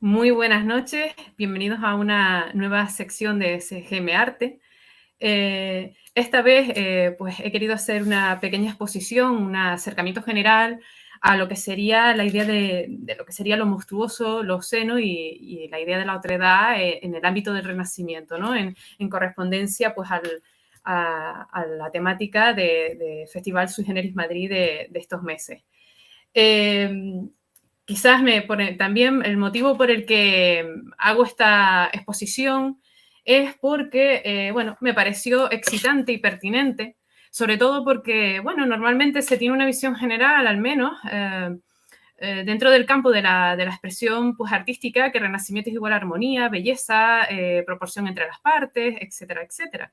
Muy buenas noches, bienvenidos a una nueva sección de CGM Arte. Esta vez pues he querido hacer una pequeña exposición, un acercamiento general a lo que sería la idea de lo que sería lo monstruoso, lo obsceno y la idea de la otredad en el ámbito del Renacimiento, ¿no? En correspondencia pues a la temática de Festival Sui Generis Madrid de estos meses. Quizás también el motivo por el que hago esta exposición es porque, bueno, me pareció excitante y pertinente, sobre todo porque, bueno, normalmente se tiene una visión general, al menos, dentro del campo de la expresión pues, artística, que Renacimiento es igual a armonía, belleza, proporción entre las partes, etcétera, etcétera.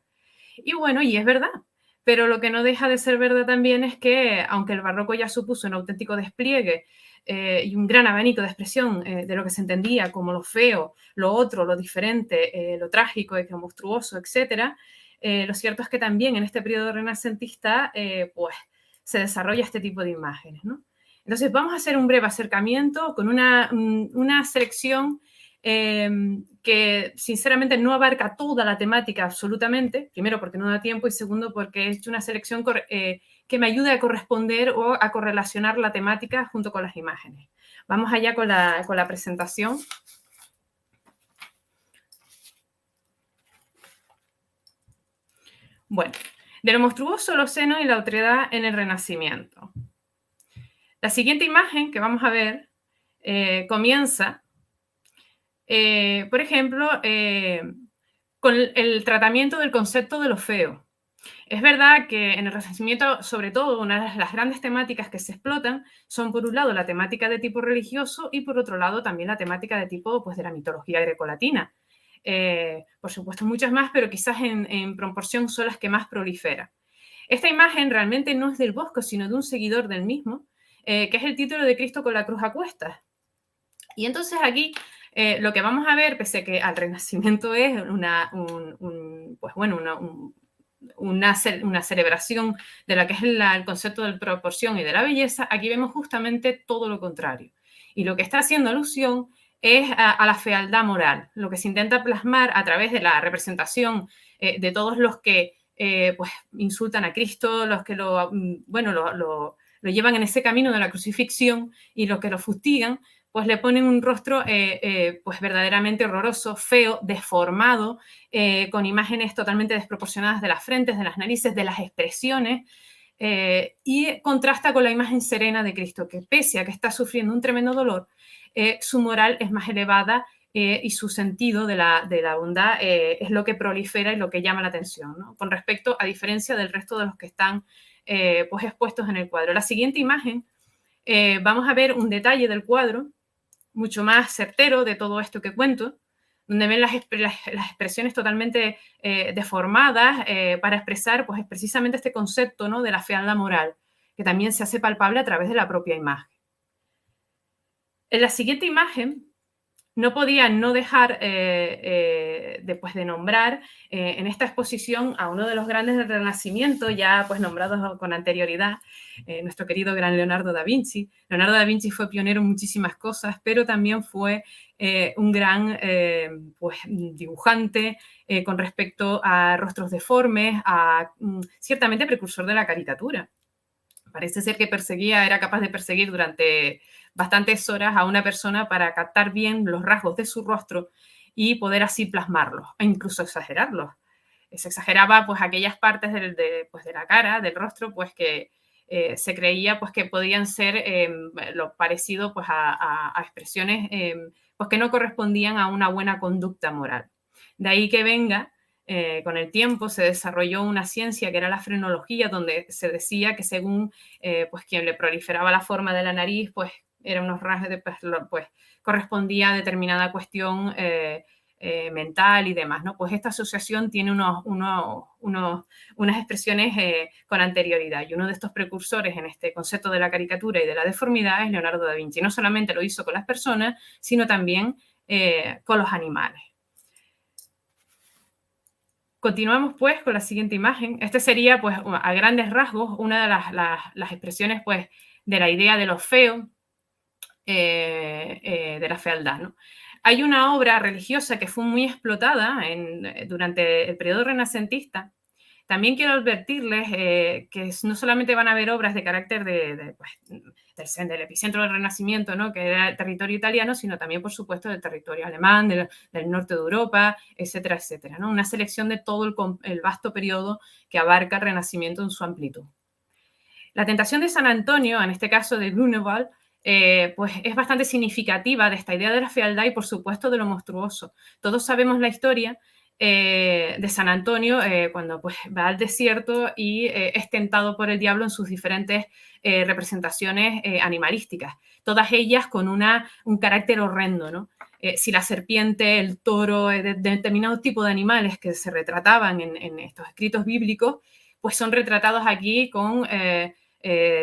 Y bueno, y es verdad, pero lo que no deja de ser verdad también es que, aunque el barroco ya supuso un auténtico despliegue y un gran abanico de expresión de lo que se entendía como lo feo, lo otro, lo diferente, lo trágico, lo monstruoso, etc., lo cierto es que también en este periodo renacentista pues, se desarrolla este tipo de imágenes, ¿no? Entonces vamos a hacer un breve acercamiento con una selección que sinceramente no abarca toda la temática absolutamente, primero porque no da tiempo y segundo porque he hecho una selección que me ayude a corresponder o a correlacionar la temática junto con las imágenes. Vamos allá con la presentación. Bueno, de lo monstruoso, lo obsceno y la otredad en el Renacimiento. La siguiente imagen que vamos a ver comienza, por ejemplo, con el tratamiento del concepto de lo feo. Es verdad que en el Renacimiento, sobre todo, una de las grandes temáticas que se explotan son, por un lado, la temática de tipo religioso y, por otro lado, también la temática de tipo pues, de la mitología grecolatina. Por supuesto, muchas más, pero quizás en proporción son las que más proliferan. Esta imagen realmente no es del Bosco, sino de un seguidor del mismo, que es el título de Cristo con la cruz a cuestas. Y entonces aquí lo que vamos a ver, pese a que al Renacimiento es una celebración de lo que es el concepto de proporción y de la belleza, aquí vemos justamente todo lo contrario. Y lo que está haciendo alusión es a la fealdad moral, lo que se intenta plasmar a través de la representación de todos los que pues, insultan a Cristo, los que lo llevan en ese camino de la crucifixión y los que lo fustigan, pues le ponen un rostro pues verdaderamente horroroso, feo, deformado, con imágenes totalmente desproporcionadas de las frentes, de las narices, de las expresiones, y contrasta con la imagen serena de Cristo, que pese a que está sufriendo un tremendo dolor, su moral es más elevada y su sentido de la bondad es lo que prolifera y lo que llama la atención, ¿no? Con respecto a diferencia del resto de los que están pues expuestos en el cuadro. La siguiente imagen, vamos a ver un detalle del cuadro mucho más certero de todo esto que cuento, donde ven las expresiones totalmente deformadas para expresar pues, precisamente este concepto, ¿no?, de la fealdad moral, que también se hace palpable a través de la propia imagen. En la siguiente imagen no podía no dejar después de nombrar en esta exposición a uno de los grandes del Renacimiento, ya pues nombrados con anterioridad, nuestro querido gran Leonardo da Vinci. Leonardo da Vinci fue pionero en muchísimas cosas, pero también fue un gran pues, dibujante con respecto a rostros deformes, ciertamente precursor de la caricatura. Parece ser que era capaz de perseguir durante bastantes horas a una persona para captar bien los rasgos de su rostro y poder así plasmarlos e incluso exagerarlos. Se exageraba pues aquellas partes pues, de la cara, del rostro, pues que se creía pues que podían ser lo parecido pues a expresiones pues que no correspondían a una buena conducta moral. De ahí que venga con el tiempo se desarrolló una ciencia que era la frenología, donde se decía que según pues quien le proliferaba la forma de la nariz, pues eran unos rasgos pues correspondía a determinada cuestión mental y demás, ¿no? Pues esta asociación tiene unas expresiones con anterioridad, y uno de estos precursores en este concepto de la caricatura y de la deformidad es Leonardo da Vinci. No solamente lo hizo con las personas, sino también con los animales. Continuamos pues con la siguiente imagen. Este sería pues a grandes rasgos una de las expresiones pues de la idea de lo feo, de la fealdad, ¿no? Hay una obra religiosa que fue muy explotada durante el periodo renacentista. También quiero advertirles que no solamente van a haber obras de carácter del epicentro del Renacimiento, ¿no? Que era el territorio italiano, sino también, por supuesto, del territorio alemán, del norte de Europa, etcétera, etcétera, ¿no? Una selección de todo el vasto periodo que abarca el Renacimiento en su amplitud. La tentación de San Antonio, en este caso de Grunewald, pues es bastante significativa de esta idea de la fealdad y, por supuesto, de lo monstruoso. Todos sabemos la historia de San Antonio cuando pues, va al desierto y es tentado por el diablo en sus diferentes representaciones animalísticas, todas ellas con un carácter horrendo, ¿no? Si la serpiente, el toro, de determinado tipo de animales que se retrataban en estos escritos bíblicos, pues son retratados aquí con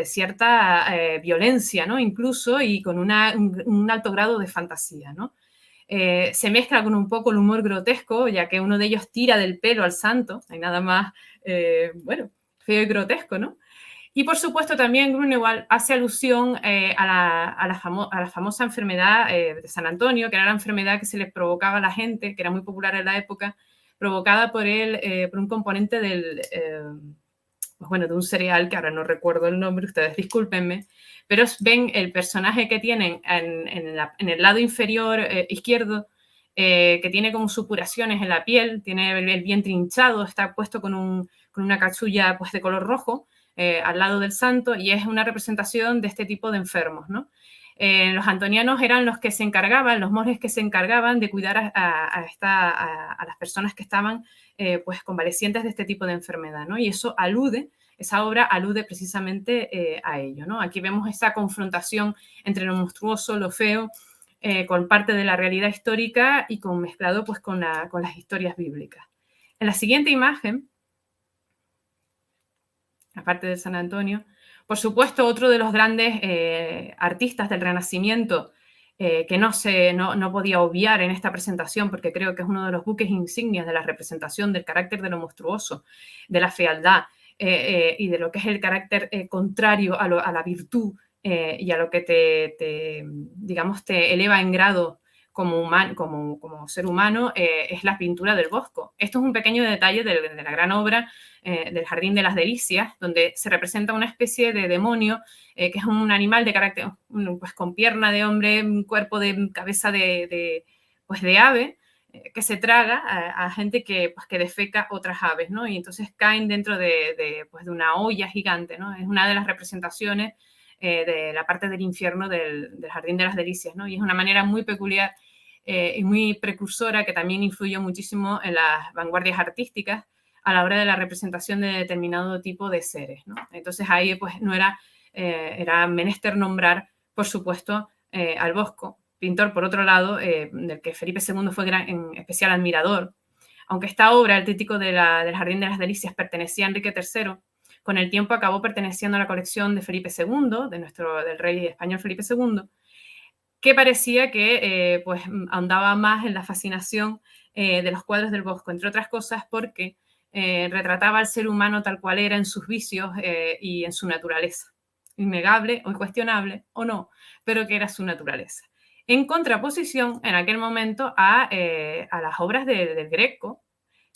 cierta violencia, ¿no? Incluso, y con un alto grado de fantasía, ¿no? Se mezcla con un poco el humor grotesco, ya que uno de ellos tira del pelo al santo, hay nada más, bueno, feo y grotesco, ¿no? Y por supuesto también Grunewald hace alusión a la famosa enfermedad de San Antonio, que era la enfermedad que se les provocaba a la gente, que era muy popular en la época, provocada por un componente pues bueno, de un cereal que ahora no recuerdo el nombre, ustedes discúlpenme, pero ven el personaje que tienen en el lado inferior izquierdo, que tiene como supuraciones en la piel, tiene el vientre hinchado, está puesto con una cachulla pues, de color rojo al lado del santo y es una representación de este tipo de enfermos, ¿no? Los antonianos eran los que se encargaban, los monjes que se encargaban de cuidar a las personas que estaban pues convalecientes de este tipo de enfermedad, ¿no? Y esa obra alude precisamente a ello, ¿no? Aquí vemos esa confrontación entre lo monstruoso, lo feo, con parte de la realidad histórica y mezclado pues con las historias bíblicas. En la siguiente imagen, aparte de San Antonio, por supuesto, otro de los grandes artistas del Renacimiento que no podía obviar en esta presentación, porque creo que es uno de los buques insignias de la representación del carácter de lo monstruoso, de la fealdad y de lo que es el carácter contrario a la virtud y a lo que digamos, te eleva en grado como ser humano, es la pintura del Bosco. Esto es un pequeño detalle de la gran obra del Jardín de las Delicias, donde se representa una especie de demonio, que es un animal de carácter, pues con pierna de hombre, un cuerpo de cabeza pues de ave, que se traga a gente pues, que defeca otras aves, ¿no? Y entonces caen dentro pues, de una olla gigante, ¿no? Es una de las representaciones de la parte del infierno del Jardín de las Delicias, ¿no? Y es una manera muy peculiar y muy precursora que también influyó muchísimo en las vanguardias artísticas a la hora de la representación de determinado tipo de seres, ¿no? Entonces ahí pues no era menester nombrar, por supuesto, al Bosco, pintor, por otro lado, del que Felipe II fue en especial admirador. Aunque esta obra, el Tríptico del Jardín de las Delicias, pertenecía a Enrique III, con el tiempo acabó perteneciendo a la colección de Felipe II, del rey español Felipe II, que parecía que pues andaba más en la fascinación de los cuadros del Bosco, entre otras cosas porque retrataba al ser humano tal cual era en sus vicios y en su naturaleza, innegable o incuestionable o no, pero que era su naturaleza. En contraposición, en aquel momento, a las obras del Greco,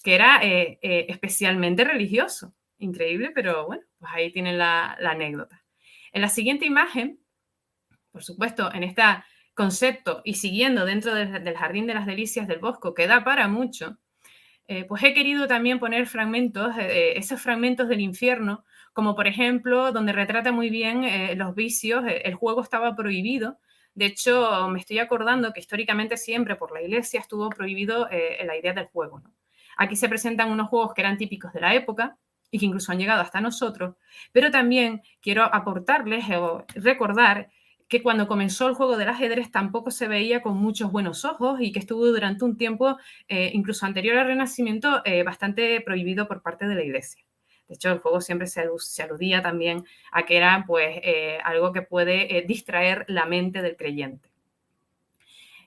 que era especialmente religioso. Increíble, pero bueno, pues ahí tienen la anécdota. En la siguiente imagen, por supuesto, en este concepto y siguiendo dentro del Jardín de las Delicias del Bosco, que da para mucho, pues he querido también poner fragmentos, esos fragmentos del infierno, como por ejemplo, donde retrata muy bien los vicios, el juego estaba prohibido. De hecho, me estoy acordando que históricamente siempre por la Iglesia estuvo prohibido la idea del juego, ¿no? Aquí se presentan unos juegos que eran típicos de la época y que incluso han llegado hasta nosotros, pero también quiero aportarles o recordar que cuando comenzó el juego del ajedrez tampoco se veía con muchos buenos ojos y que estuvo durante un tiempo, incluso anterior al Renacimiento, bastante prohibido por parte de la Iglesia. De hecho, el juego siempre se aludía también a que era pues, algo que puede distraer la mente del creyente.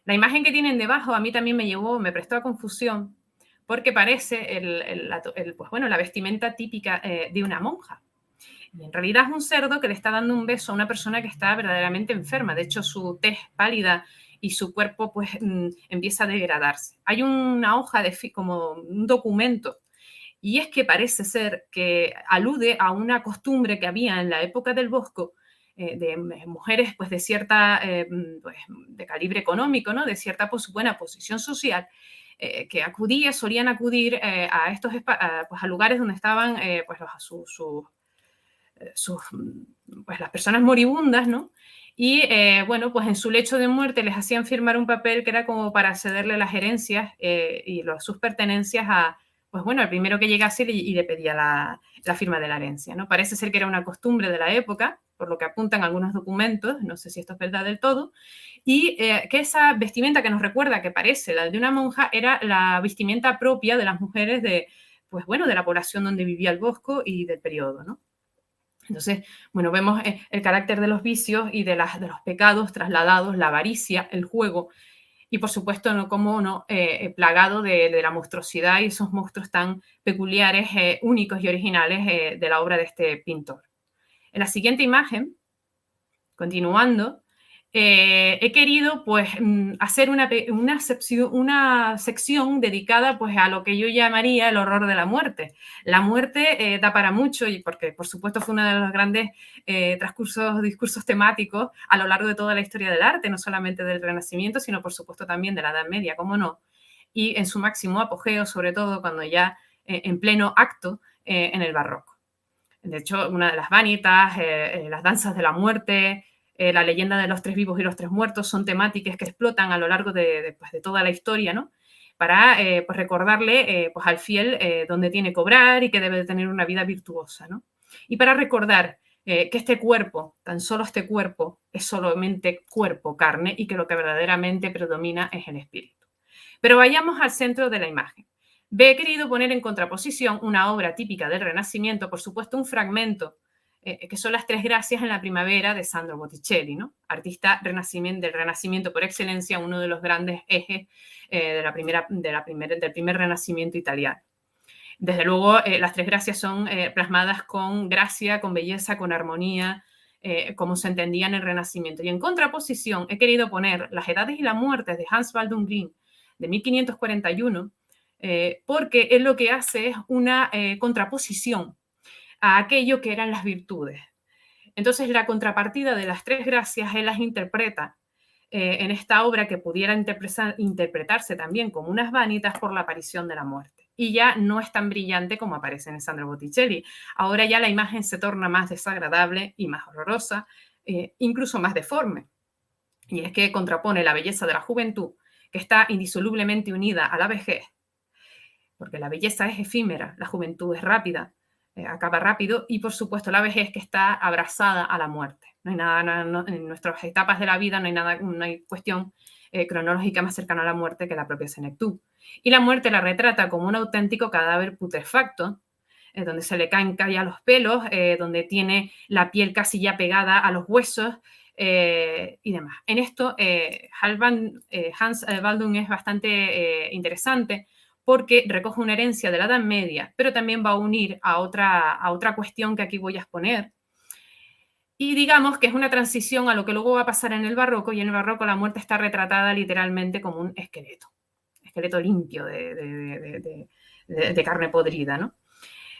La imagen que tienen debajo a mí también me prestó a confusión porque parece pues, bueno, la vestimenta típica de una monja. Y en realidad es un cerdo que le está dando un beso a una persona que está verdaderamente enferma. De hecho, su tez pálida y su cuerpo pues empieza a degradarse. Hay una hoja como un documento, y es que parece ser que alude a una costumbre que había en la época del Bosco, de mujeres pues de cierta pues, de calibre económico, ¿no? De cierta pues, buena posición social, que solían acudir a estos pues, a lugares donde estaban pues, pues, las personas moribundas, ¿no? Y bueno, pues en su lecho de muerte les hacían firmar un papel que era como para cederle las herencias y sus pertenencias a, pues bueno, al primero que llegase y le pedía la firma de la herencia, ¿no? Parece ser que era una costumbre de la época, por lo que apuntan algunos documentos, no sé si esto es verdad del todo, y que esa vestimenta que nos recuerda que parece la de una monja era la vestimenta propia de las mujeres de, pues bueno, de la población donde vivía el Bosco y del periodo, ¿no? Entonces, bueno, vemos el carácter de los vicios y de los pecados trasladados, la avaricia, el juego y, por supuesto, no como no plagado de la monstruosidad y esos monstruos tan peculiares, únicos y originales de la obra de este pintor. En la siguiente imagen, continuando, he querido pues hacer una sección dedicada pues a lo que yo llamaría el horror de la muerte. La muerte da para mucho y porque por supuesto fue uno de los grandes discursos temáticos a lo largo de toda la historia del arte, no solamente del Renacimiento, sino por supuesto también de la Edad Media, cómo no, y en su máximo apogeo, sobre todo cuando ya en pleno acto en el Barroco. De hecho, una de las vanitas, las danzas de la muerte, la leyenda de los tres vivos y los tres muertos son temáticas que explotan a lo largo pues, de toda la historia, ¿no? Para pues recordarle pues al fiel dónde tiene que obrar y que debe de tener una vida virtuosa, ¿no? Y para recordar que este cuerpo, tan solo este cuerpo, es solamente cuerpo, carne, y que lo que verdaderamente predomina es el espíritu. Pero vayamos al centro de la imagen. He querido poner en contraposición una obra típica del Renacimiento, por supuesto un fragmento, que son las Tres Gracias en la Primavera de Sandro Botticelli, ¿no? Artista del Renacimiento por excelencia, uno de los grandes ejes del primer Renacimiento italiano. Desde luego, las Tres Gracias son plasmadas con gracia, con belleza, con armonía, como se entendía en el Renacimiento. Y en contraposición he querido poner Las Edades y la Muerte de Hans Baldung Grien de 1541, porque él lo que hace es una contraposición a aquello que eran las virtudes. Entonces, la contrapartida de las Tres Gracias, él las interpreta en esta obra que pudiera interpretarse también como unas vanitas por la aparición de la muerte. Y ya no es tan brillante como aparece en Sandro Botticelli. Ahora ya la imagen se torna más desagradable y más horrorosa, incluso más deforme. Y es que contrapone la belleza de la juventud, que está indisolublemente unida a la vejez, porque la belleza es efímera, la juventud es rápida, acaba rápido, y por supuesto la vejez que está abrazada a la muerte. No hay nada, en nuestras etapas de la vida no hay cuestión cronológica más cercana a la muerte que la propia senectud. Y la muerte la retrata como un auténtico cadáver putrefacto, donde se le caen ya los pelos, donde tiene la piel casi ya pegada a los huesos, y demás. En esto, Hans Baldung es bastante interesante porque recoge una herencia de la Edad Media, pero también va a unir a otra cuestión que aquí voy a exponer. Y digamos que es una transición a lo que luego va a pasar en el Barroco, y en el Barroco la muerte está retratada literalmente como un esqueleto limpio de carne podrida, ¿no?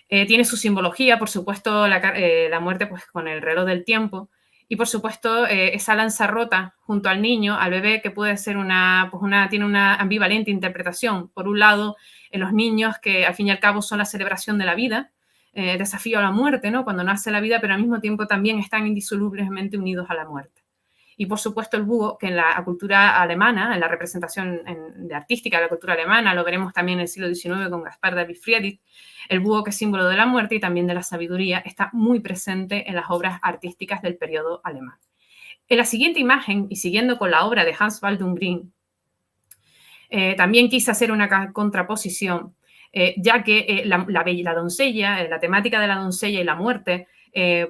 Tiene su simbología, por supuesto, la muerte pues, con el reloj del tiempo, y por supuesto esa lanza rota junto al niño, al bebé, que puede ser tiene una ambivalente interpretación. Por un lado, en los niños, que al fin y al cabo son la celebración de la vida, desafío a la muerte, ¿no? Cuando nace la vida, pero al mismo tiempo también están indisolublemente unidos a la muerte. Y por supuesto el búho, que en la cultura alemana, en la representación de artística de la cultura alemana, lo veremos también en el siglo XIX con Gaspar David Friedrich, el búho, que es símbolo de la muerte y también de la sabiduría, está muy presente en las obras artísticas del periodo alemán. En la siguiente imagen, y siguiendo con la obra de Hans Baldung Grien, también quise hacer una contraposición, ya que la doncella, la temática de la doncella y la muerte,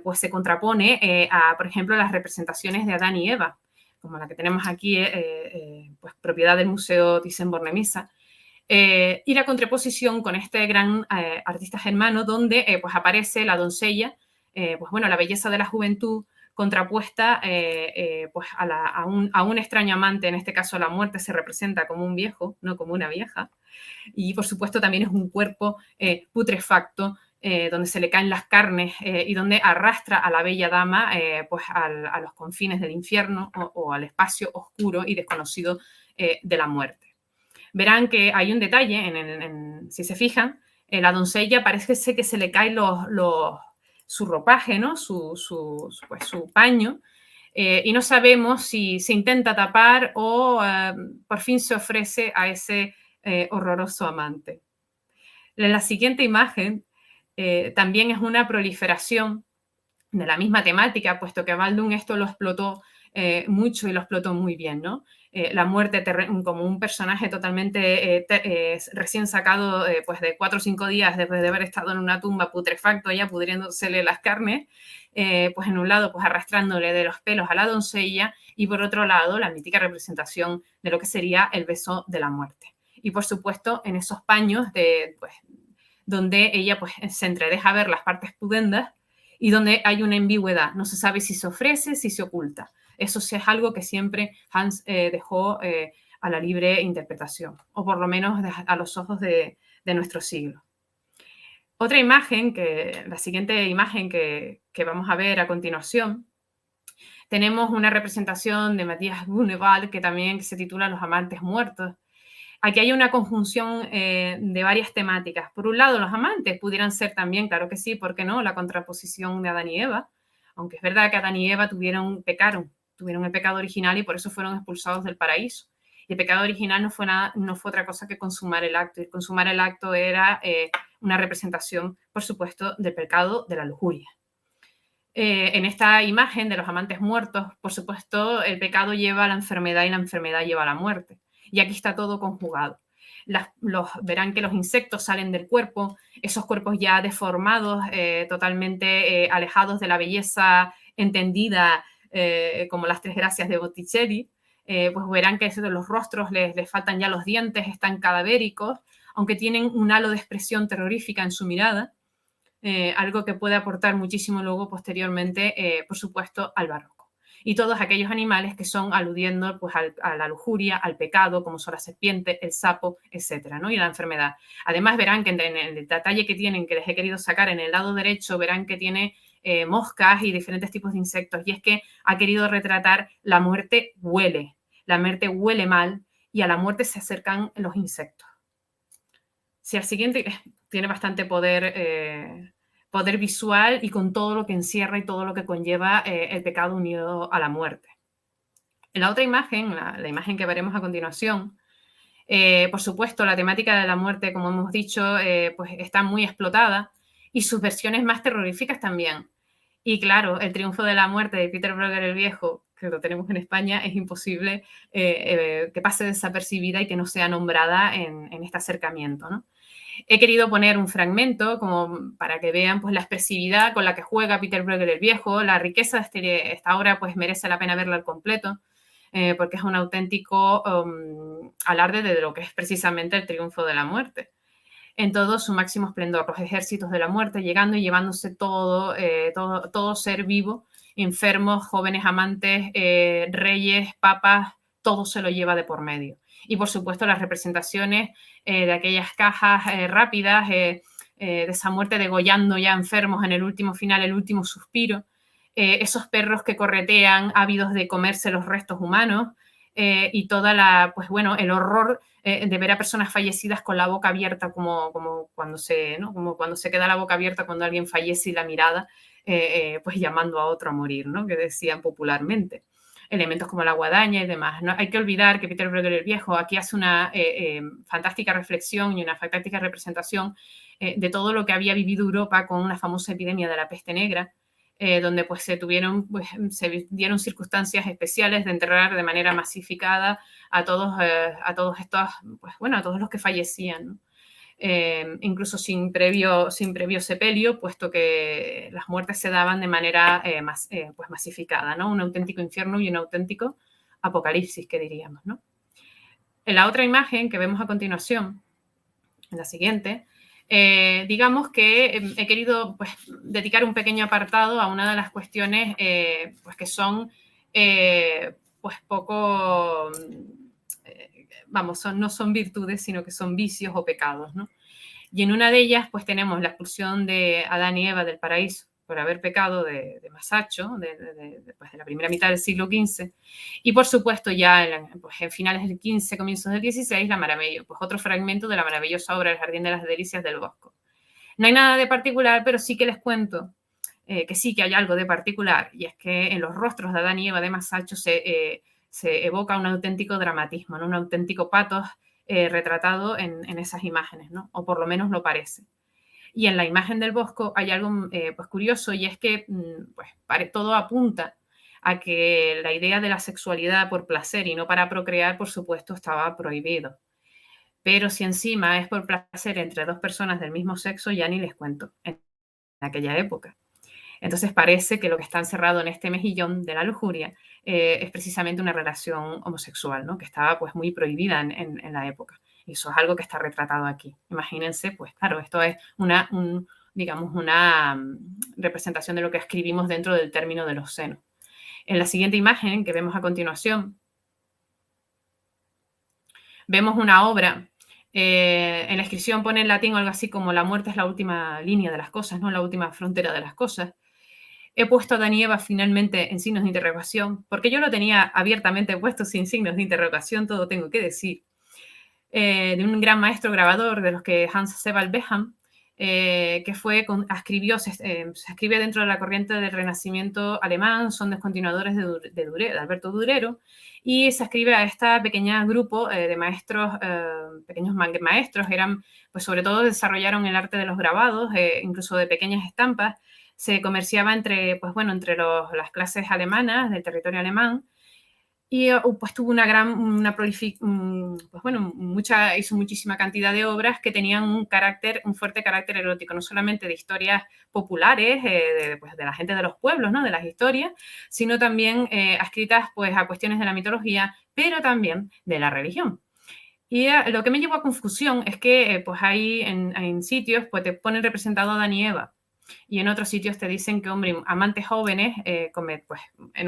pues se contrapone a, por ejemplo, las representaciones de Adán y Eva, como la que tenemos aquí, pues propiedad del Museo Thyssen-Bornemisza, y la contraposición con este gran artista germano, donde pues aparece la doncella, pues bueno, la belleza de la juventud, contrapuesta pues a un extraño amante, en este caso la muerte se representa como un viejo, no como una vieja, y por supuesto también es un cuerpo putrefacto, donde se le caen las carnes y donde arrastra a la bella dama pues a los confines del infierno o al espacio oscuro y desconocido de la muerte. Verán que hay un detalle, si se fijan, la doncella parece ser que se le cae su ropaje, ¿no? Pues, su paño, y no sabemos si se intenta tapar o por fin se ofrece a ese horroroso amante. En la siguiente imagen también es una proliferación de la misma temática, puesto que Baldung esto lo explotó mucho y lo explotó muy bien, ¿no? La muerte como un personaje totalmente recién sacado pues de 4 o 5 días después de haber estado en una tumba putrefacto ya pudriéndosele las carnes, pues en un lado pues arrastrándole de los pelos a la doncella y por otro lado la mítica representación de lo que sería el beso de la muerte. Y por supuesto en esos paños pues, donde ella pues se entredeja ver las partes pudendas y donde hay una ambigüedad. No se sabe si se ofrece, si se oculta. Eso sí es algo que siempre Hans dejó a la libre interpretación, o por lo menos a los ojos de nuestro siglo. Otra imagen, la siguiente imagen que vamos a ver a continuación, tenemos una representación de Matías Grunewald que también se titula Los amantes muertos. Aquí hay una conjunción de varias temáticas. Por un lado, los amantes pudieran ser también, claro que sí, ¿por qué no?, la contraposición de Adán y Eva, aunque es verdad que Adán y Eva tuvieron el pecado original y por eso fueron expulsados del paraíso. Y el pecado original no fue otra cosa que consumar el acto, y consumar el acto era una representación, por supuesto, del pecado de la lujuria. En esta imagen de los amantes muertos, por supuesto, el pecado lleva a la enfermedad y la enfermedad lleva a la muerte. Y aquí está todo conjugado. Verán que los insectos salen del cuerpo, esos cuerpos ya deformados, totalmente alejados de la belleza entendida como las tres gracias de Botticelli, pues verán que los rostros les faltan ya los dientes, están cadavéricos, aunque tienen un halo de expresión terrorífica en su mirada. Algo que puede aportar muchísimo luego posteriormente, por supuesto, al barroco. Y todos aquellos animales que son aludiendo pues, a la lujuria, al pecado, como son la serpiente, el sapo, etcétera, ¿no? Y la enfermedad. Además, verán que en el detalle que tienen, que les he querido sacar en el lado derecho, verán que tiene moscas y diferentes tipos de insectos. Y es que ha querido retratar la muerte huele mal y a la muerte se acercan los insectos. Si al siguiente tiene bastante poder visual y con todo lo que encierra y todo lo que conlleva el pecado unido a la muerte. En la otra imagen, la imagen que veremos a continuación, por supuesto, la temática de la muerte, como hemos dicho, pues está muy explotada y sus versiones más terroríficas también. Y claro, el triunfo de la muerte de Peter Brogger el Viejo, que lo tenemos en España, es imposible que pase desapercibida y que no sea nombrada en este acercamiento, ¿no? He querido poner un fragmento como para que vean pues, la expresividad con la que juega Peter Bruegel el Viejo, la riqueza de esta obra pues merece la pena verla al completo, porque es un auténtico alarde de lo que es precisamente el triunfo de la muerte. En todo su máximo esplendor, los ejércitos de la muerte llegando y llevándose todo ser vivo, enfermos, jóvenes amantes, reyes, papas, todo se lo lleva de por medio. Y por supuesto las representaciones de aquellas cajas rápidas, de esa muerte degollando ya enfermos en el último final, el último suspiro, esos perros que corretean ávidos de comerse los restos humanos, y pues bueno, el horror de ver a personas fallecidas con la boca abierta como cuando se queda la boca abierta cuando alguien fallece y la mirada pues llamando a otro a morir, ¿no? Que decían popularmente. Elementos como la guadaña y demás. No hay que olvidar que Peter Bruegel el Viejo aquí hace una fantástica reflexión y una fantástica representación de todo lo que había vivido Europa con una famosa epidemia de la peste negra, donde pues se dieron circunstancias especiales de enterrar de manera masificada a todos estos, pues bueno, a todos los que fallecían, ¿no? Incluso sin previo sepelio, puesto que las muertes se daban de manera pues masificada, ¿no? Un auténtico infierno y un auténtico apocalipsis, que diríamos, ¿no? En la otra imagen que vemos a continuación, en la siguiente, Digamos que he querido pues, dedicar un pequeño apartado a una de las cuestiones pues, que son pues poco, vamos, no son virtudes, sino que son vicios o pecados, ¿no? Y en una de ellas, pues tenemos la expulsión de Adán y Eva del paraíso por haber pecado de Masacho, pues, de la primera mitad del siglo XV. Y por supuesto, ya pues, en finales del XV, comienzos del XVI, pues otro fragmento de la maravillosa obra El Jardín de las Delicias del Bosco. No hay nada de particular, pero sí que les cuento que sí que hay algo de particular, y es que en los rostros de Adán y Eva de Masacho se evoca un auténtico dramatismo, ¿no? Un auténtico patos retratado en esas imágenes, ¿no? O por lo menos lo parece. Y en la imagen del Bosco hay algo pues curioso, y es que pues, todo apunta a que la idea de la sexualidad por placer y no para procrear, por supuesto, estaba prohibido. Pero si encima es por placer entre dos personas del mismo sexo, ya ni les cuento, en aquella época. Entonces parece que lo que está encerrado en este mejillón de la lujuria es precisamente una relación homosexual, ¿no? Que estaba pues muy prohibida en la época. Y eso es algo que está retratado aquí. Imagínense, pues claro, esto es digamos, una representación de lo que escribimos dentro del término de los senos. En la siguiente imagen que vemos a continuación, vemos una obra. En la inscripción pone en latín algo así como la muerte es la última línea de las cosas, no la última frontera de las cosas. He puesto a Adán y Eva finalmente en signos de interrogación, porque yo lo tenía abiertamente puesto sin signos de interrogación, todo tengo que decir, de un gran maestro grabador de los que Hans Sebald Beham, que se escribe dentro de la corriente del Renacimiento alemán, son descontinuadores de Alberto Durero, y se escribe a este pequeño grupo de maestros, pequeños maestros, pues sobre todo desarrollaron el arte de los grabados, incluso de pequeñas estampas. Se comerciaba entre las clases alemanas del territorio alemán, y pues tuvo hizo muchísima cantidad de obras que tenían un fuerte carácter erótico, no solamente de historias populares, de la gente de los pueblos, ¿no? De las historias, sino también escritas pues, a cuestiones de la mitología, pero también de la religión. Y lo que me llevó a confusión es que pues hay en sitios pues te ponen representado a Adán y Eva, y en otros sitios te dicen que, hombre, amantes jóvenes, pues, en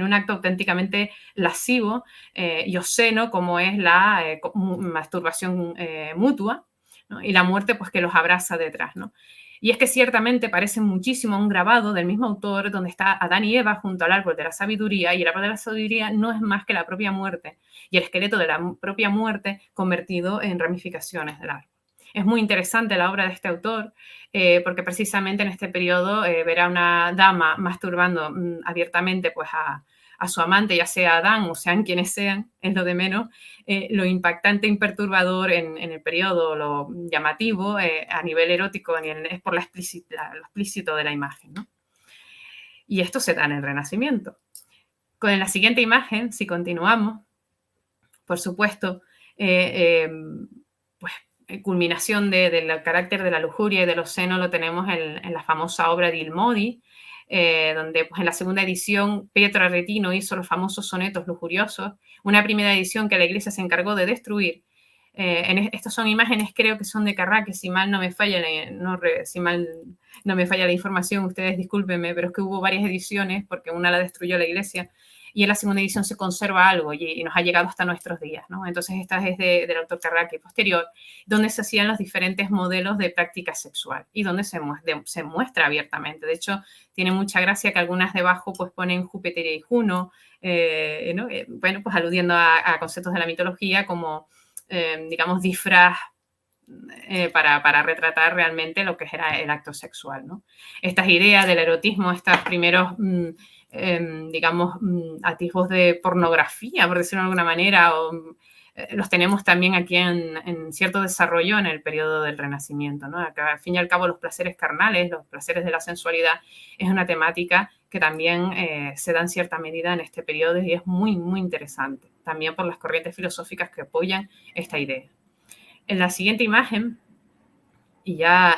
un acto auténticamente lascivo y obsceno, como es la masturbación mutua, ¿no? Y la muerte, pues, que los abraza detrás, ¿no? Y es que ciertamente parece muchísimo a un grabado del mismo autor donde está Adán y Eva junto al árbol de la sabiduría, y el árbol de la sabiduría no es más que la propia muerte y el esqueleto de la propia muerte convertido en ramificaciones del árbol. Es muy interesante la obra de este autor, porque precisamente en este periodo ver a una dama masturbando abiertamente pues, a su amante, ya sea Adán o sean quienes sean, es lo de menos, lo impactante y perturbador en el periodo, lo llamativo a nivel erótico, es por lo explícito de la imagen, ¿no? Y esto se da en el Renacimiento. Con la siguiente imagen, si continuamos, por supuesto, pues culminación del carácter de la lujuria y de los senos lo tenemos en la famosa obra de Il Modi, donde pues, en la segunda edición Pietro Aretino hizo los famosos sonetos lujuriosos, una primera edición que la Iglesia se encargó de destruir. Estas son imágenes, creo que son de Carrà, que si mal no me falla, si mal no me falla la información, ustedes discúlpenme, pero es que hubo varias ediciones, porque una la destruyó la Iglesia, y en la segunda edición se conserva algo y nos ha llegado hasta nuestros días, ¿no? Entonces esta es del autor Carrà, posterior, donde se hacían los diferentes modelos de práctica sexual y donde se muestra abiertamente. De hecho, tiene mucha gracia que algunas debajo pues ponen Júpiter y Juno, ¿no? Bueno, pues aludiendo a conceptos de la mitología como, digamos, disfraz para retratar realmente lo que era el acto sexual, ¿no? Estas ideas del erotismo, estos primeros, digamos, atisbos de pornografía, por decirlo de alguna manera, los tenemos también aquí en cierto desarrollo en el periodo del Renacimiento, ¿no? Acá, al fin y al cabo, los placeres carnales, los placeres de la sensualidad, es una temática que también se da en cierta medida en este periodo y es muy, muy interesante, también por las corrientes filosóficas que apoyan esta idea. En la siguiente imagen, y ya,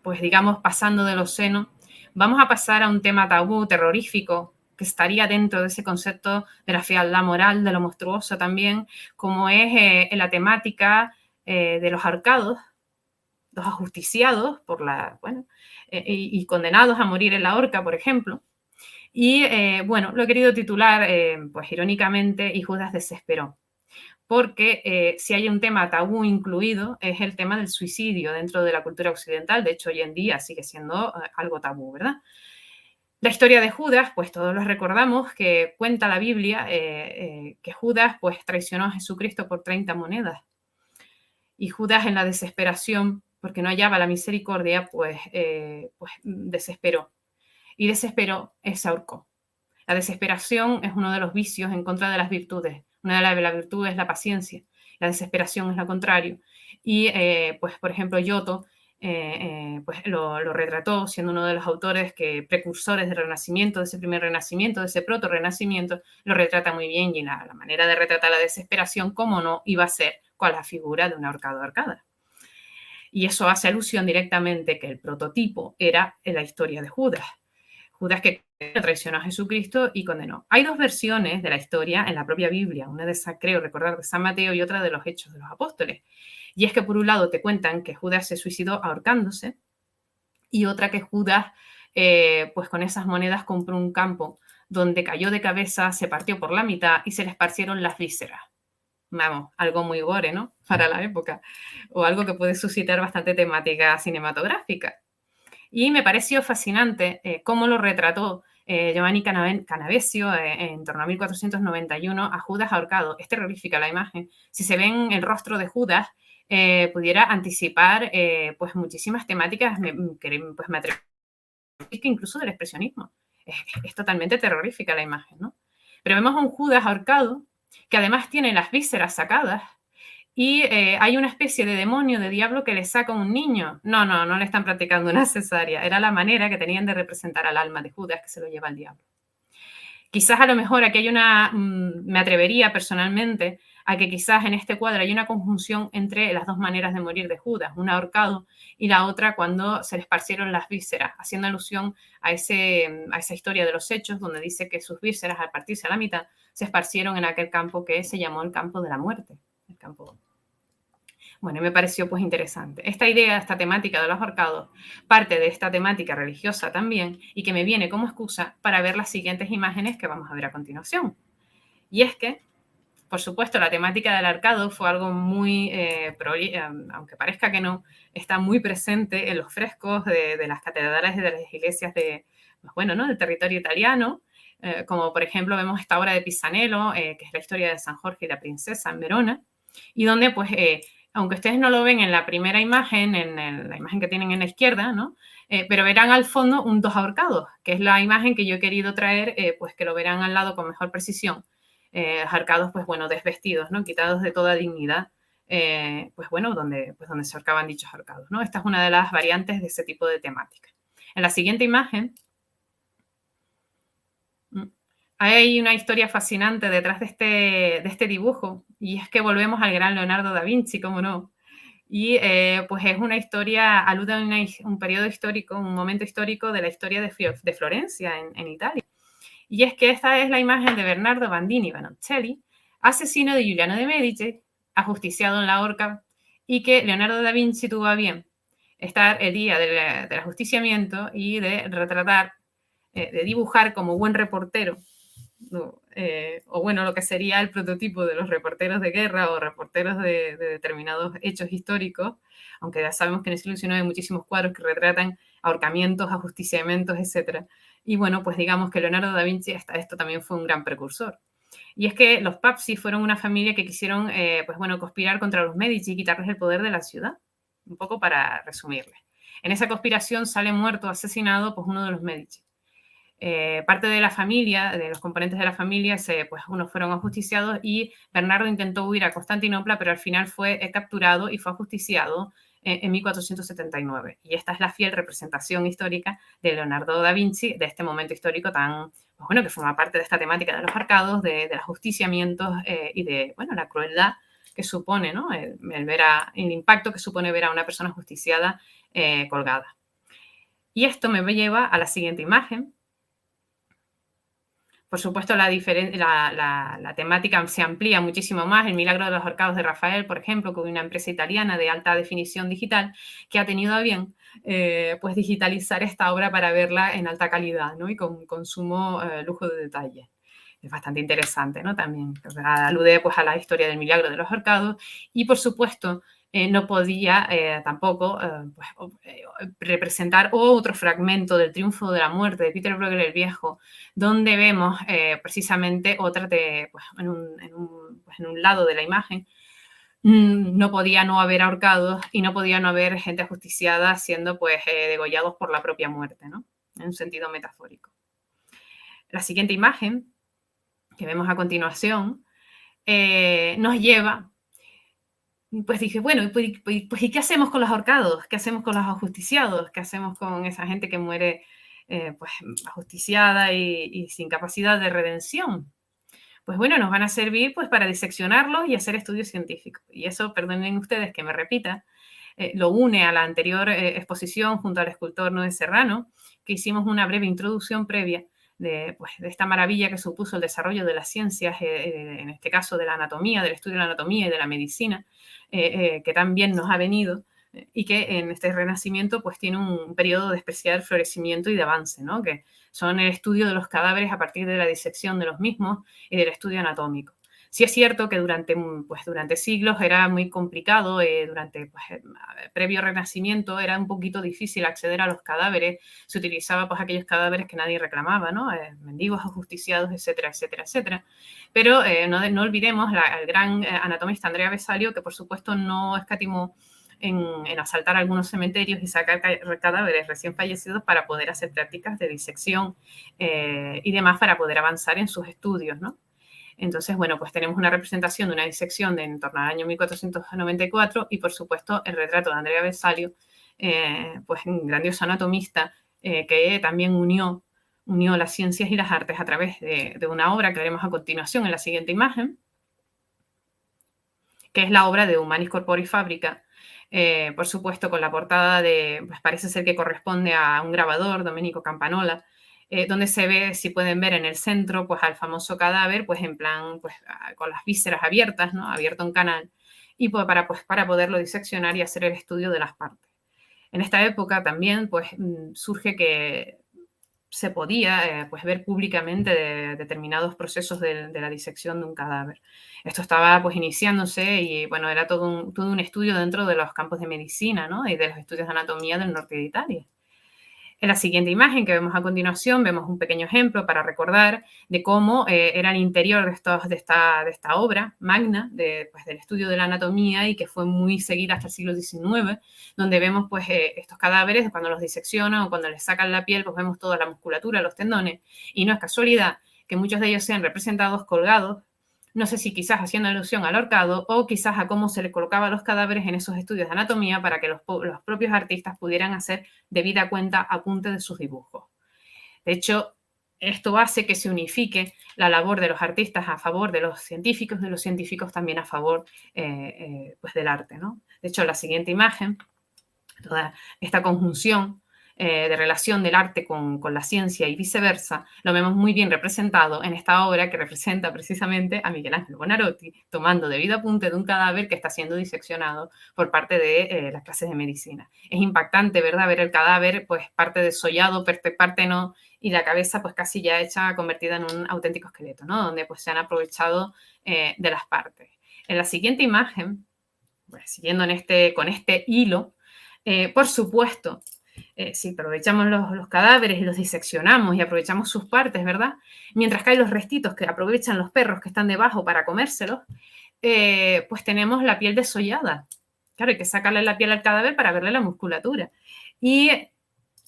pues digamos, pasando de los senos, vamos a pasar a un tema tabú, terrorífico, que estaría dentro de ese concepto de la fealdad moral, de lo monstruoso también, como es la temática de los ahorcados, dos ajusticiados por bueno, y condenados a morir en la horca, por ejemplo. Y bueno, lo he querido titular, pues irónicamente, y Judas desesperó, porque si hay un tema tabú incluido es el tema del suicidio dentro de la cultura occidental. De hecho, hoy en día sigue siendo algo tabú, ¿verdad? La historia de Judas, pues todos los recordamos, que cuenta la Biblia que Judas pues traicionó a Jesucristo por 30 monedas. Y Judas, en la desesperación, porque no hallaba la misericordia, pues desesperó. Y desesperó, se ahorcó. La desesperación es uno de los vicios en contra de las virtudes. Una de las virtudes es la paciencia. La desesperación es lo contrario. Y, pues, por ejemplo, Giotto pues lo retrató siendo uno de los autores precursores del Renacimiento, de ese primer Renacimiento, de ese proto-Renacimiento, lo retrata muy bien. Y la manera de retratar la desesperación, cómo no, iba a ser con la figura de un ahorcado ahorcada. Y eso hace alusión directamente que el prototipo era en la historia de Judas. Judas que traicionó a Jesucristo y condenó. Hay dos versiones de la historia en la propia Biblia, una de esa, creo recordar, de San Mateo y otra de los Hechos de los Apóstoles. Y es que por un lado te cuentan que Judas se suicidó ahorcándose y otra que Judas, pues con esas monedas compró un campo donde cayó de cabeza, se partió por la mitad y se le esparcieron las vísceras. Vamos, algo muy gore, ¿no? Para la época. O algo que puede suscitar bastante temática cinematográfica. Y me pareció fascinante cómo lo retrató Giovanni Canavesio en torno a 1491 a Judas ahorcado. Es terrorífica la imagen. Si se ve en el rostro de Judas, pudiera anticipar pues muchísimas temáticas, pues me atrevo a decir que incluso del expresionismo. Es totalmente terrorífica la imagen, ¿no? Pero vemos a un Judas ahorcado que además tiene las vísceras sacadas y hay una especie de demonio, de diablo que le saca a un niño. No le están practicando una cesárea. Era la manera que tenían de representar al alma de Judas que se lo lleva al diablo. Quizás a lo mejor aquí hay me atrevería personalmente a que quizás en este cuadro hay una conjunción entre las dos maneras de morir de Judas, una ahorcado y la otra cuando se le esparcieron las vísceras, haciendo alusión a esa historia de los Hechos, donde dice que sus vísceras, al partirse a la mitad, se esparcieron en aquel campo que se llamó el campo de la muerte, el campo. Bueno, me pareció pues interesante. Esta idea, esta temática de los ahorcados, parte de esta temática religiosa también y que me viene como excusa para ver las siguientes imágenes que vamos a ver a continuación. Y es que, por supuesto, la temática del ahorcado fue algo muy, aunque parezca que no, está muy presente en los frescos de las catedrales y de las iglesias pues bueno, ¿no? Del territorio italiano, como por ejemplo vemos esta obra de Pisanello, que es la historia de San Jorge y la princesa en Verona, y donde pues aunque ustedes no lo ven en la primera imagen, la imagen que tienen en la izquierda, ¿no? Pero verán al fondo un dos ahorcados, que es la imagen que yo he querido traer, pues que lo verán al lado con mejor precisión. Ahorcados, pues bueno, desvestidos, ¿no? Quitados de toda dignidad, pues bueno, donde se ahorcaban dichos ahorcados, ¿no? Esta es una de las variantes de ese tipo de temática. En la siguiente imagen, hay una historia fascinante detrás de este dibujo, y es que volvemos al gran Leonardo da Vinci, cómo no. Y pues es una historia, alude a un periodo histórico, un momento histórico de la historia de Florencia, en Italia. Y es que esta es la imagen de Bernardo Bandini Baroncelli, asesino de Giuliano de Medici, ajusticiado en la horca, y que Leonardo da Vinci tuvo a bien estar el día del ajusticiamiento y de retratar, de dibujar como buen reportero, ¿no? O bueno, lo que sería el prototipo de los reporteros de guerra o reporteros de determinados hechos históricos, aunque ya sabemos que en el siglo XIX hay muchísimos cuadros que retratan ahorcamientos, ajusticiamientos, etc. Y bueno, pues digamos que Leonardo da Vinci hasta esto también fue un gran precursor. Y es que los Pazzi fueron una familia que quisieron, pues bueno, conspirar contra los Medici y quitarles el poder de la ciudad, un poco para resumirles. En esa conspiración sale muerto, asesinado, pues uno de los Medici. Parte de la familia, de los componentes de la familia, pues unos fueron ajusticiados y Bernardo intentó huir a Constantinopla, pero al final fue capturado y fue ajusticiado en 1479. Y esta es la fiel representación histórica de Leonardo da Vinci, de este momento histórico tan, pues bueno, que forma parte de esta temática de los ahorcados, de los ajusticiamientos y de, bueno, la crueldad que supone, ¿no? El impacto que supone ver a una persona ajusticiada colgada. Y esto me lleva a la siguiente imagen, Por supuesto, la temática se amplía muchísimo más. El Milagro de los Ahorcados de Rafael, por ejemplo, que es una empresa italiana de alta definición digital que ha tenido a bien pues digitalizar esta obra para verla en alta calidad, ¿no? Y con sumo lujo de detalle. Es bastante interesante, ¿no? También alude pues, a la historia del Milagro de los Ahorcados y, por supuesto, no podía tampoco pues, representar otro fragmento del triunfo de la muerte de Peter Bruegel el Viejo, donde vemos precisamente otra pues, pues, en un lado de la imagen, no podía no haber ahorcados y no podía no haber gente ajusticiada siendo pues degollados por la propia muerte, ¿no? En un sentido metafórico. La siguiente imagen que vemos a continuación nos lleva, pues dije, bueno, pues, ¿y qué hacemos con los ahorcados? ¿Qué hacemos con los ajusticiados? ¿Qué hacemos con esa gente que muere pues ajusticiada y sin capacidad de redención? Pues bueno, nos van a servir pues para diseccionarlos y hacer estudios científicos. Y eso, perdonen ustedes que me repita, lo une a la anterior exposición junto al escultor Noé Serrano, que hicimos una breve introducción previa pues, de esta maravilla que supuso el desarrollo de las ciencias, en este caso de la anatomía, del estudio de la anatomía y de la medicina, que también nos ha venido y que en este renacimiento pues tiene un periodo de especial florecimiento y de avance, ¿no? Que son el estudio de los cadáveres a partir de la disección de los mismos y del estudio anatómico. Sí es cierto que durante siglos era muy complicado, previo Renacimiento era un poquito difícil acceder a los cadáveres, se utilizaba pues aquellos cadáveres que nadie reclamaba, ¿no? Mendigos, ajusticiados, etcétera, etcétera, etcétera. Pero no olvidemos al gran anatomista Andrea Vesalio, que por supuesto no escatimó en asaltar algunos cementerios y sacar cadáveres recién fallecidos para poder hacer prácticas de disección y demás para poder avanzar en sus estudios, ¿no? Entonces, bueno, pues tenemos una representación de una disección de en torno al año 1494 y, por supuesto, el retrato de Andrea Vesalio, pues un grandioso anatomista que también unió las ciencias y las artes a través de una obra que veremos a continuación en la siguiente imagen, que es la obra de Humanis Corpori Fabrica, por supuesto con la portada pues parece ser que corresponde a un grabador, Domenico Campanola, donde se ve, si pueden ver en el centro, pues al famoso cadáver, pues en plan, pues con las vísceras abiertas, ¿no? Abierto un canal, y pues para poderlo diseccionar y hacer el estudio de las partes. En esta época también, pues surge que se podía pues, ver públicamente determinados procesos de la disección de un cadáver. Esto estaba pues iniciándose y bueno, era todo un estudio dentro de los campos de medicina, ¿no? Y de los estudios de anatomía del norte de Italia. En la siguiente imagen que vemos a continuación vemos un pequeño ejemplo para recordar de cómo era el interior de esta obra magna pues, del estudio de la anatomía y que fue muy seguida hasta el siglo XIX, donde vemos pues, estos cadáveres cuando los diseccionan o cuando les sacan la piel, pues vemos toda la musculatura, los tendones, y no es casualidad que muchos de ellos sean representados colgados, no sé si quizás haciendo alusión al ahorcado o quizás a cómo se le colocaban los cadáveres en esos estudios de anatomía para que los propios artistas pudieran hacer debida cuenta apunte de sus dibujos. De hecho, esto hace que se unifique la labor de los artistas a favor de los científicos también a favor pues del arte, ¿no? De hecho, la siguiente imagen, toda esta conjunción de relación del arte con la ciencia y viceversa, lo vemos muy bien representado en esta obra que representa precisamente a Miguel Ángel Buonarroti tomando debido apunte de un cadáver que está siendo diseccionado por parte de las clases de medicina. Es impactante, ¿verdad?, ver el cadáver, pues parte desollado, parte no, y la cabeza pues casi ya hecha, convertida en un auténtico esqueleto, ¿no?, donde pues se han aprovechado de las partes. En la siguiente imagen, pues, siguiendo con este hilo, por supuesto, si aprovechamos los cadáveres y los diseccionamos y aprovechamos sus partes, ¿verdad? Mientras que hay los restitos que aprovechan los perros que están debajo para comérselos, pues tenemos la piel desollada. Claro, hay que sacarle la piel al cadáver para verle la musculatura. Y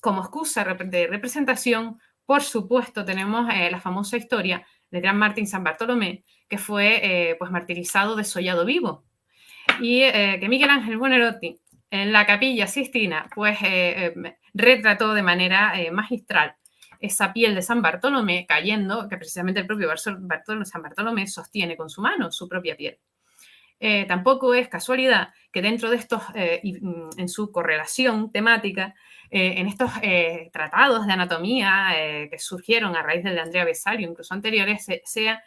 como excusa de representación, por supuesto, tenemos la famosa historia del gran Martín San Bartolomé, que fue pues martirizado, desollado vivo. Y que Miguel Ángel Buonarroti en la Capilla Sistina pues retrató de manera magistral esa piel de San Bartolomé cayendo, que precisamente el propio San Bartolomé sostiene con su mano su propia piel. Tampoco es casualidad que dentro de estos, en su correlación temática, En estos tratados de anatomía que surgieron a raíz del de Andrea Vesalio, incluso anteriores, se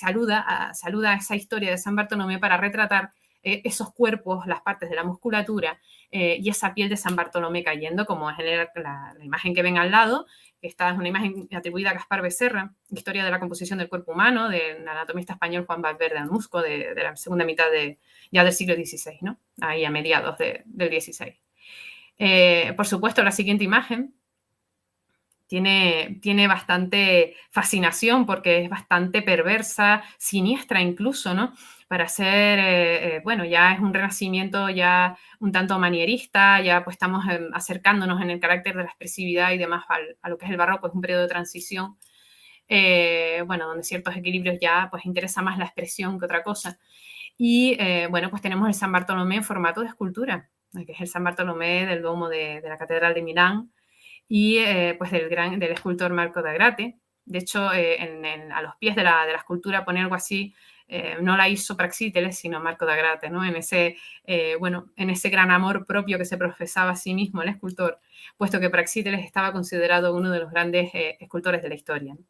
aluda a esa historia de San Bartolomé para retratar esos cuerpos, las partes de la musculatura y esa piel de San Bartolomé cayendo, como es la imagen que ven al lado. Esta es una imagen atribuida a Gaspar Becerra, Historia de la composición del cuerpo humano, del anatomista español Juan Valverde Almusco, de la segunda mitad ya del siglo XVI, ¿no? Ahí a mediados del XVI. Por supuesto, la siguiente imagen tiene bastante fascinación porque es bastante perversa, siniestra incluso, ¿no? Para ser, bueno, ya es un renacimiento ya un tanto manierista, ya pues estamos acercándonos en el carácter de la expresividad y demás a lo que es el barroco, es un periodo de transición, bueno, donde ciertos equilibrios ya pues interesa más la expresión que otra cosa. Y bueno, pues tenemos el San Bartolomé en formato de escultura, que es el San Bartolomé del Duomo de la Catedral de Milán, y pues del escultor Marco da Grate. De hecho, a los pies de la escultura pone algo así, no la hizo Praxíteles, sino Marco da Grate, ¿no? Bueno, en ese gran amor propio que se profesaba a sí mismo el escultor, puesto que Praxíteles estaba considerado uno de los grandes escultores de la historia, ¿no?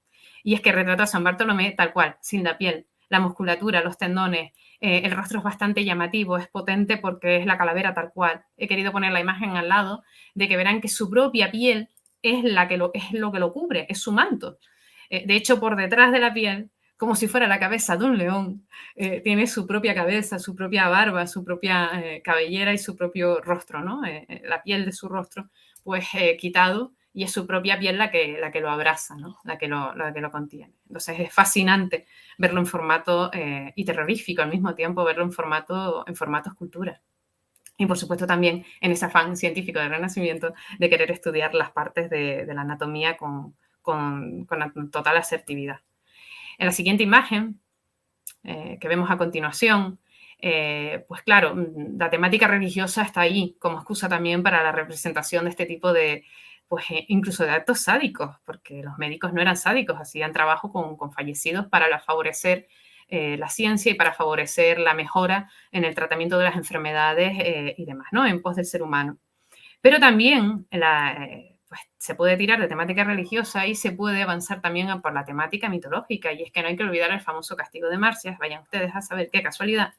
Y es que retrata a San Bartolomé tal cual, sin la piel, la musculatura, los tendones, el rostro es bastante llamativo, es potente porque es la calavera tal cual. He querido poner la imagen al lado de que verán que su propia piel es lo que lo cubre, es su manto. De hecho, por detrás de la piel, como si fuera la cabeza de un león, tiene su propia cabeza, su propia barba, su propia cabellera y su propio rostro, ¿no? La piel de su rostro, pues quitado, y es su propia piel la que lo abraza, ¿no? la que lo contiene. Entonces es fascinante verlo en formato y terrorífico al mismo tiempo verlo en formato escultura. Y por supuesto también en ese afán científico del Renacimiento de querer estudiar las partes de la anatomía con total asertividad. En la siguiente imagen, que vemos a continuación, pues claro, la temática religiosa está ahí como excusa también para la representación de este tipo de, pues incluso de actos sádicos, porque los médicos no eran sádicos, hacían trabajo con fallecidos para favorecer la ciencia y para favorecer la mejora en el tratamiento de las enfermedades y demás, ¿no? En pos del ser humano. Pero también pues, se puede tirar de temática religiosa y se puede avanzar también por la temática mitológica. Y es que no hay que olvidar el famoso castigo de Marcias, vayan ustedes a saber qué casualidad,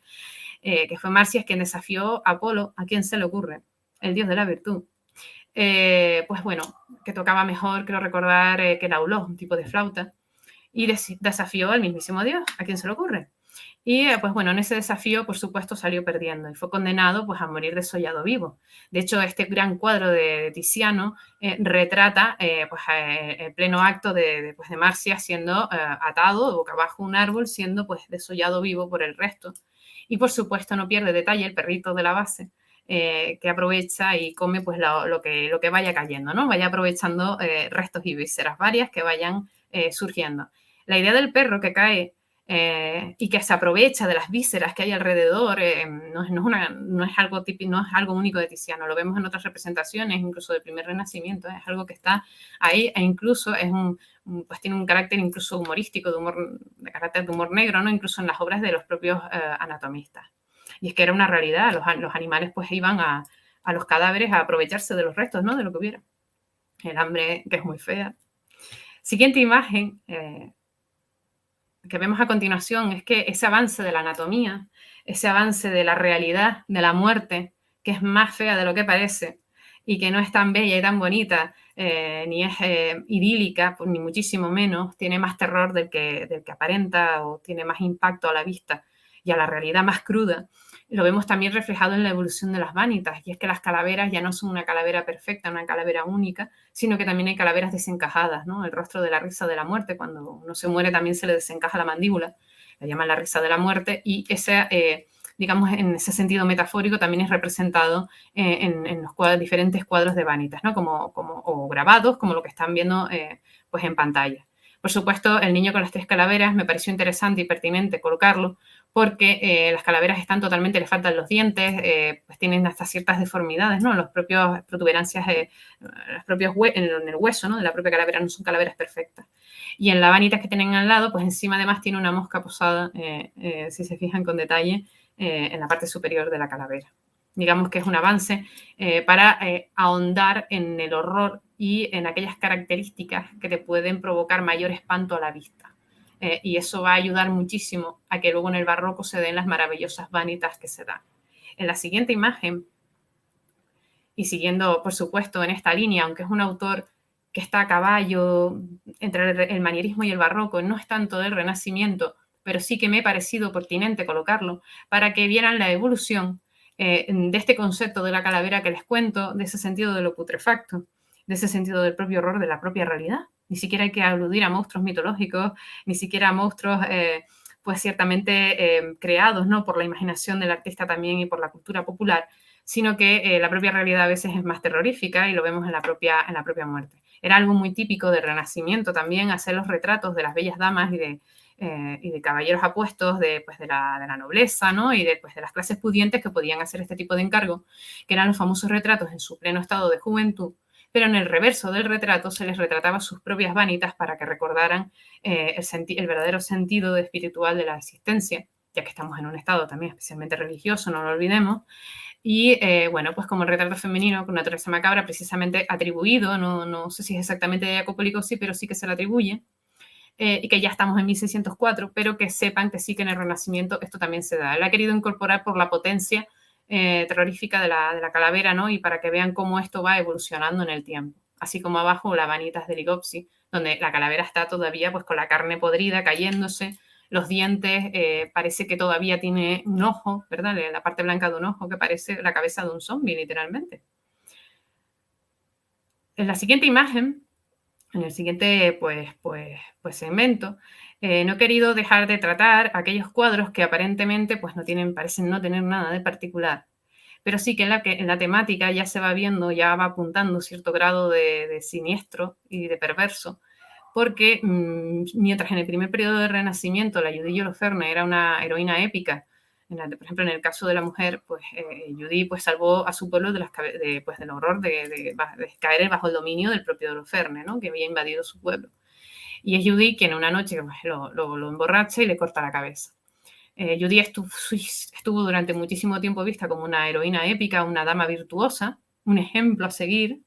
que fue Marcias quien desafió a Apolo, a quien se le ocurre, el dios de la virtud. Pues bueno, que tocaba mejor, creo recordar, que el auló, un tipo de flauta, y desafió al mismísimo Dios, a quien se le ocurre. Y pues bueno, en ese desafío, por supuesto, salió perdiendo y fue condenado pues a morir desollado vivo. De hecho, este gran cuadro de Tiziano retrata pues el pleno acto pues, de Marcia siendo atado boca abajo a un árbol, siendo pues desollado vivo por el resto. Y por supuesto no pierde detalle el perrito de la base, que aprovecha y come pues lo que vaya cayendo, ¿no? Vaya aprovechando restos y vísceras varias que vayan surgiendo. La idea del perro que cae y que se aprovecha de las vísceras que hay alrededor, no es algo típico, no es algo único de Tiziano, lo vemos en otras representaciones, incluso del primer Renacimiento, es algo que está ahí e incluso pues tiene un carácter incluso humorístico, de carácter de humor negro, ¿no? Incluso en las obras de los propios anatomistas. Y es que era una realidad, los animales pues iban a los cadáveres a aprovecharse de los restos, ¿no? De lo que hubiera. El hambre, que es muy fea. Siguiente imagen, que vemos a continuación es que ese avance de la anatomía, ese avance de la realidad, de la muerte, que es más fea de lo que parece y que no es tan bella y tan bonita, ni es idílica, pues, ni muchísimo menos, tiene más terror del que aparenta o tiene más impacto a la vista y a la realidad más cruda. Lo vemos también reflejado en la evolución de las vanitas, y es que las calaveras ya no son una calavera perfecta, una calavera única, sino que también hay calaveras desencajadas, ¿no? El rostro de la risa de la muerte, cuando uno se muere también se le desencaja la mandíbula, la llaman la risa de la muerte, y digamos, en ese sentido metafórico también es representado en los diferentes cuadros de vanitas, ¿no? O grabados, como lo que están viendo pues en pantalla. Por supuesto, el niño con las tres calaveras me pareció interesante y pertinente colocarlo, porque las calaveras están totalmente, les faltan los dientes, pues tienen hasta ciertas deformidades, ¿no? Los propios protuberancias, en el hueso, ¿no? De la propia calavera no son calaveras perfectas. Y en la vanita que tienen al lado, pues encima además tiene una mosca posada, si se fijan con detalle, en la parte superior de la calavera. digamos que es un avance para ahondar en el horror y en aquellas características que te pueden provocar mayor espanto a la vista. Y eso va a ayudar muchísimo a que luego en el barroco se den las maravillosas vanitas que se dan. En la siguiente imagen, y siguiendo, por supuesto, en esta línea, aunque es un autor que está a caballo entre el manierismo y el barroco, no es tanto del Renacimiento, pero sí que me ha parecido pertinente colocarlo para que vieran la evolución de este concepto de la calavera que les cuento, de ese sentido de lo putrefacto, de ese sentido del propio horror, de la propia realidad. Ni siquiera hay que aludir a monstruos mitológicos, ni siquiera a monstruos pues ciertamente creados, ¿no?, por la imaginación del artista también y por la cultura popular, sino que la propia realidad a veces es más terrorífica y lo vemos en la propia muerte. Era algo muy típico del Renacimiento también hacer los retratos de las bellas damas y de caballeros apuestos pues, de la nobleza, ¿no?, y pues, de las clases pudientes que podían hacer este tipo de encargo, que eran los famosos retratos en su pleno estado de juventud, pero en el reverso del retrato se les retrataba sus propias vanitas para que recordaran el verdadero sentido espiritual de la existencia, ya que estamos en un estado también especialmente religioso, no lo olvidemos. Y bueno, pues como el retrato femenino con naturaleza macabra, precisamente atribuido, no sé si es exactamente de Jacopo Licosi, pero sí que se le atribuye, y que ya estamos en 1604, pero que sepan que sí que en el Renacimiento esto también se da. Él ha querido incorporar por la potencia terrorífica de la calavera, ¿no?, y para que vean cómo esto va evolucionando en el tiempo. Así como abajo la vanitas de Ligopsi, donde la calavera está todavía pues con la carne podrida cayéndose, los dientes, parece que todavía tiene un ojo, ¿verdad? La parte blanca de un ojo que parece la cabeza de un zombie, literalmente. En la siguiente imagen, en el siguiente pues segmento, no he querido dejar de tratar aquellos cuadros que aparentemente pues parecen no tener nada de particular, pero sí que en la temática ya se va viendo, ya va apuntando cierto grado de siniestro y de perverso, porque mientras en el primer periodo del Renacimiento la Judith Holofernes era una heroína épica, por ejemplo, en el caso de la mujer, pues Judith pues, salvó a su pueblo pues, del horror de caer bajo el dominio del propio Holofernes, ¿no?, que había invadido su pueblo. Y es Judith quien una noche pues, lo emborracha y le corta la cabeza. Judith estuvo durante muchísimo tiempo vista como una heroína épica, una dama virtuosa, un ejemplo a seguir,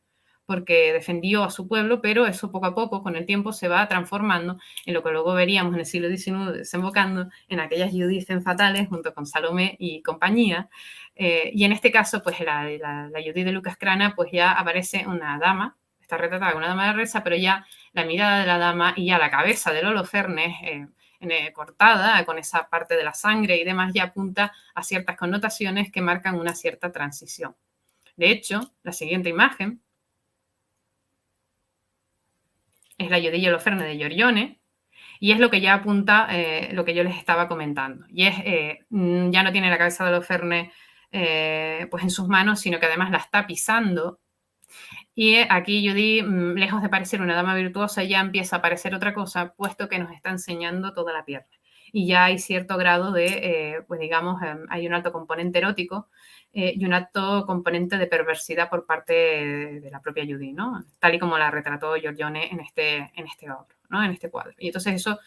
porque defendió a su pueblo, pero eso poco a poco, con el tiempo, se va transformando en lo que luego veríamos en el siglo XIX desembocando en aquellas Judith fatales junto con Salomé y compañía. Y en este caso, pues la Judith de Lucas Crana, pues ya aparece una dama, está retratada como una dama de reza, pero ya la mirada de la dama y ya la cabeza del Holofernes cortada con esa parte de la sangre y demás ya apunta a ciertas connotaciones que marcan una cierta transición. De hecho, la siguiente imagen es la Judith Holofernes de Giorgione, y es lo que ya apunta lo que yo les estaba comentando. Y es, ya no tiene la cabeza de Holofernes pues en sus manos, sino que además la está pisando. Y aquí Judith, lejos de parecer una dama virtuosa, ya empieza a parecer otra cosa, puesto que nos está enseñando toda la pierna. Y ya hay cierto grado de, pues digamos, hay un alto componente erótico y un alto componente de perversidad por parte de la propia Judith, ¿no?, tal y como la retrató Giorgione en este obra, ¿no?, en este cuadro. Y entonces eso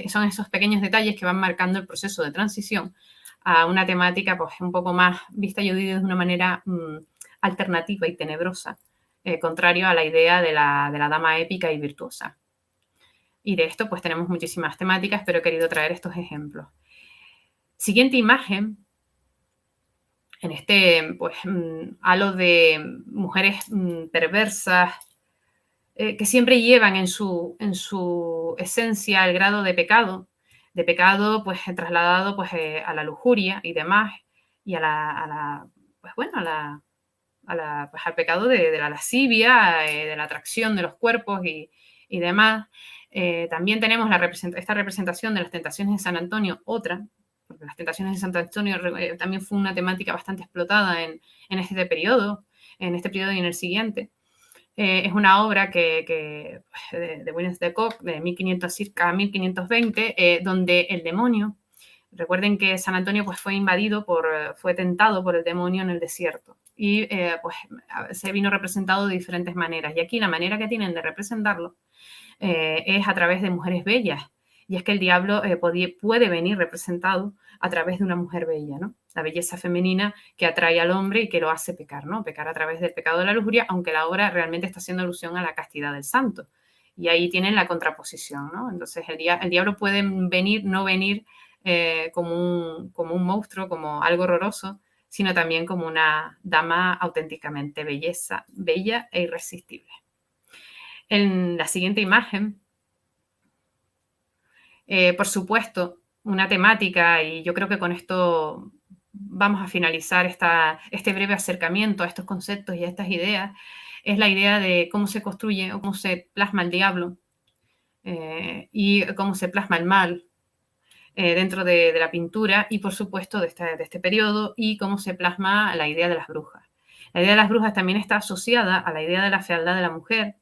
son esos pequeños detalles que van marcando el proceso de transición a una temática pues un poco más vista Judith de una manera alternativa y tenebrosa, contrario a la idea de la dama épica y virtuosa. Y de esto pues tenemos muchísimas temáticas, pero he querido traer estos ejemplos. Siguiente imagen, en este pues halo de mujeres perversas que siempre llevan en su esencia el grado de pecado pues trasladado pues a la lujuria y demás, y pues bueno, pues, al pecado de la lascivia, de la atracción de los cuerpos y demás. También tenemos esta representación de las tentaciones de San Antonio, otra, porque las tentaciones de San Antonio también fue una temática bastante explotada en este periodo y en el siguiente. Es una obra de William de Kock, de 1500 circa 1520, donde el demonio, recuerden que San Antonio pues, fue tentado por el demonio en el desierto y pues se vino representado de diferentes maneras. Y aquí la manera que tienen de representarlo es a través de mujeres bellas. Y es que el diablo puede venir representado a través de una mujer bella, ¿no? la belleza femenina que atrae al hombre y que lo hace pecar, ¿no? Pecar a través del pecado de la lujuria, aunque la obra realmente está haciendo alusión a la castidad del santo. Y ahí tienen la contraposición, ¿no? Entonces el diablo puede venir, no venir como un monstruo, como algo horroroso, sino también como una dama auténticamente bella e irresistible. En la siguiente imagen, por supuesto, una temática, y yo creo que con esto vamos a finalizar este breve acercamiento a estos conceptos y a estas ideas, es la idea de cómo se construye o cómo se plasma el diablo y cómo se plasma el mal dentro de la pintura y, por supuesto, de este periodo, y cómo se plasma la idea de las brujas. La idea de las brujas también está asociada a la idea de la fealdad de la mujer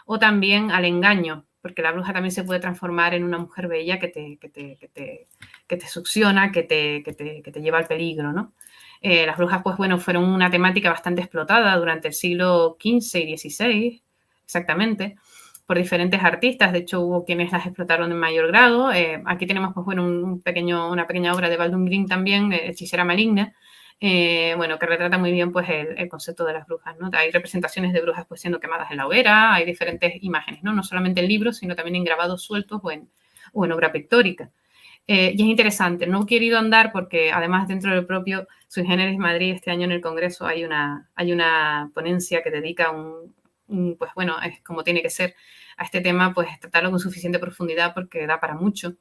o también al engaño, porque la bruja también se puede transformar en una mujer bella que te succiona, que te lleva al peligro, ¿no? Las brujas, pues bueno, fueron una temática bastante explotada durante el siglo XV y XVI, exactamente, por diferentes artistas. De hecho, hubo quienes las explotaron en mayor grado. Aquí tenemos, pues bueno, una pequeña obra de Baldwin Green también, Hechicera maligna, bueno, que retrata muy bien pues el concepto de las brujas, ¿no? Hay representaciones de brujas pues siendo quemadas en la hoguera, hay diferentes imágenes, ¿no? No solamente en libros, sino también en grabados sueltos o en obra pictórica. Y es interesante, no he querido andar porque además dentro del propio Sui Generis Madrid este año en el Congreso hay una ponencia que dedica pues bueno, es como tiene que ser a este tema, pues tratarlo con suficiente profundidad porque da para mucho.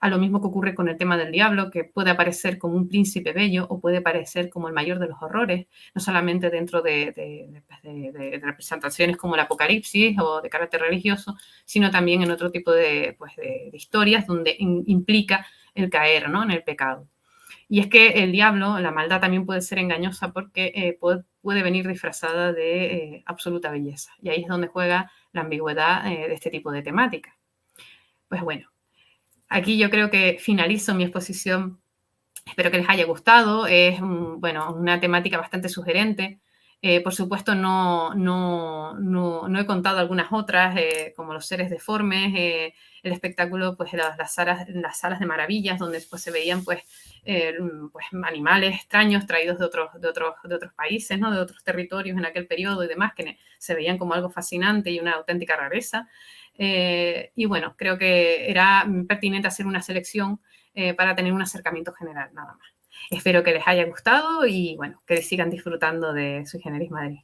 A lo mismo que ocurre con el tema del diablo, que puede aparecer como un príncipe bello o puede aparecer como el mayor de los horrores, no solamente dentro de representaciones como el Apocalipsis o de carácter religioso, sino también en otro tipo de historias donde implica el caer, ¿no? En el pecado. Y es que el diablo, la maldad también puede ser engañosa porque puede venir disfrazada de absoluta belleza. Y ahí es donde juega la ambigüedad de este tipo de temática. Pues bueno, aquí yo creo que finalizo mi exposición. Espero que les haya gustado. Es bueno, una temática bastante sugerente. Por supuesto, no he contado algunas otras, como los seres deformes, el espectáculo, pues las salas de maravillas, donde pues, se veían pues animales extraños traídos de otros países, ¿no? De otros territorios en aquel periodo y demás, que se veían como algo fascinante y una auténtica rareza. Y bueno, creo que era pertinente hacer una selección para tener un acercamiento general, nada más. Espero que les haya gustado y bueno, que sigan disfrutando de Sui Generis Madrid.